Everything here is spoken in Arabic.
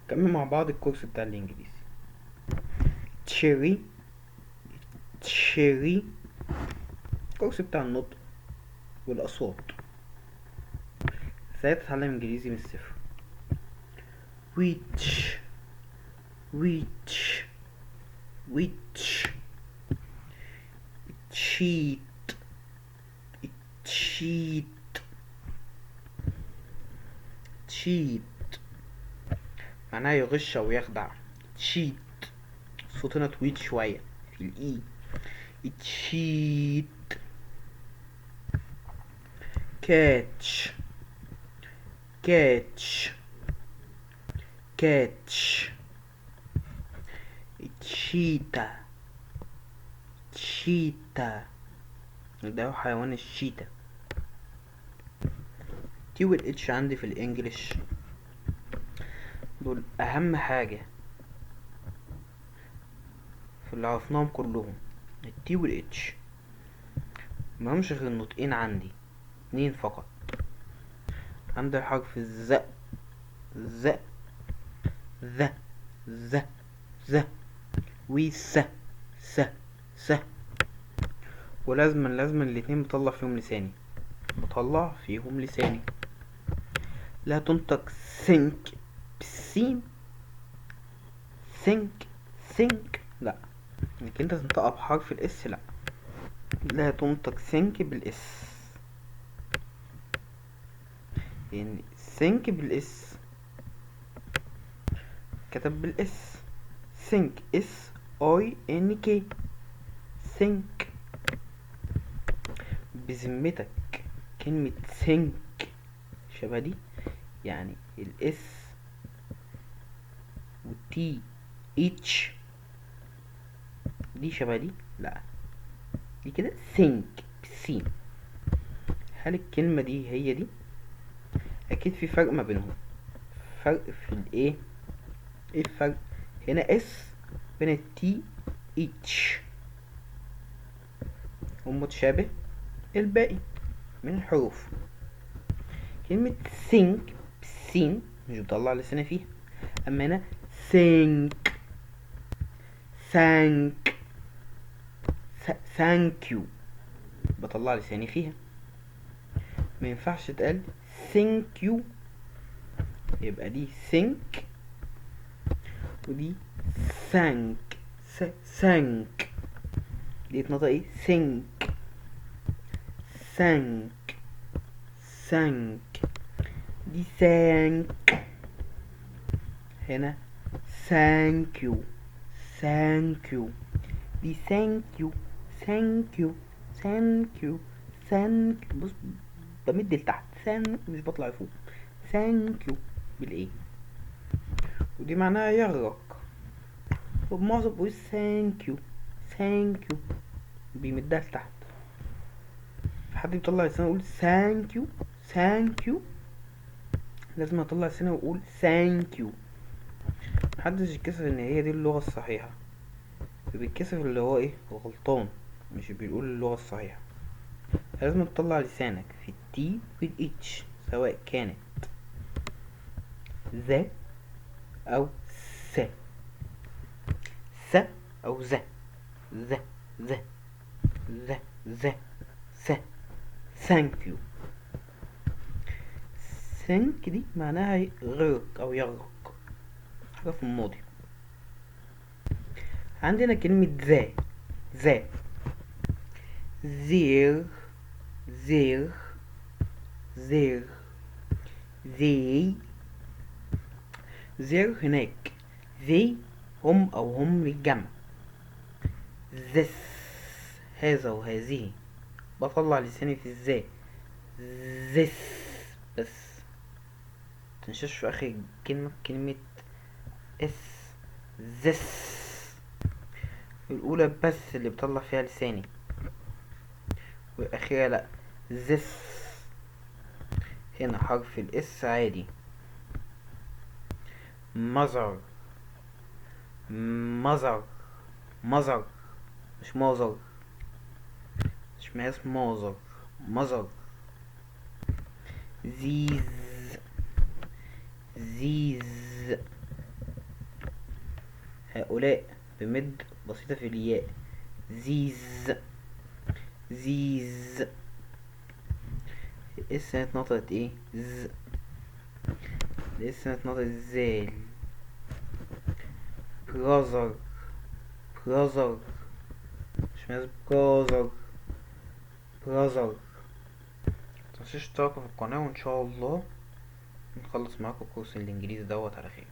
كمل مع بعض الكورس بتاع الانجليزي. تشيري تشيري، الكورس بتاع النطق والاصوات. ازاي تتعلم انجليزي من الصفر. which which which cheat cheat cheat معناها يغش او يخدع. cheat صوتنا طويل شوية في الاي. cheat. catch catch catch. cheetah cheetah، ده هو حيوان الشيتا. تي والاتش عندي في الانجليش دول اهم حاجة في اللي عرفناهم كلهم. التي والاتش مهمش غير النطقين عندي اتنين فقط. عندي حرف الز ز ذ ذ ذ وس س س، ولازما الاتنين بطلع فيهم لساني. لا تنطق سنك بالسين، سنك لا، انك انت تنطقها بحرف الاس لا. لا تنطق سنك بالاس، يعني سنك بالاس كتب بالاس. سنك اس اي ان كي، سنك. بذمتك كلمة سنك شبه دي؟ يعني الاس والتي اتش دي شبه دي؟ لا، دي كده سنك بالسين. هل الكلمة دي هي دي؟ اكيد في فرق ما بينهم. فرق في الايه؟ ايه الفرق؟ هنا اس بين التي اتش ومتشابه الباقي من الحروف. كلمة think بالسين مش بطلع لساني فيها، اما هنا think thank thank you بطلع لساني فيها. ما ينفعش تقال thank you، يبقى دي think ودي thank. thank دي اتنطق ايه؟ think thank thank. دي thank، هنا thank you thank you. دي thank you thank you thank you thank. بص بمد لتحت مش بطلع لفوق. thank you بالايه، ودي معناها يغرق. وبمعظم بقول thank you thank you بيمدها لتحت. حد بيطلع لسانه يقول thank you thank you، لازم اطلع لساني واقول thank you. محدش يتكسف ان هي دي اللغة الصحيحة، بيتكسف اللي هو ايه غلطان، مش بيقول اللغة الصحيحة. لازم تطلع لسانك في التي والاتش سواء كانت ذا او س، س او ذا، ذا ذا ذا ذا س. ثانك يو. ثانك دي معناها يغرق او يغرق، حاجة في الماضي. عندنا كلمة ذا ذا، زير زير زير ذي زير هناك. ذي هم او هم للجمع. this هذا وهذه بطلع لساني في الزاي. this بس متنساش في اخر كلمة اس. this الاولى بس اللي بطلع فيها لساني، والاخيرة لا. this هنا حرف الاس عادي. mother mother mother مش مازر، مش مقاس مازر مزر. زيز زيز هؤلاء بمد بسيطة في الياء. زيز زيز. اس اتنطقت ايه؟ ز. اس اتنطقت زال. برازر برازر. مش ماز برازر برازر. متنسوش تشتركوا في القناة، وان شاء الله نخلص معاكم كورس الانجليزي دوت على خير.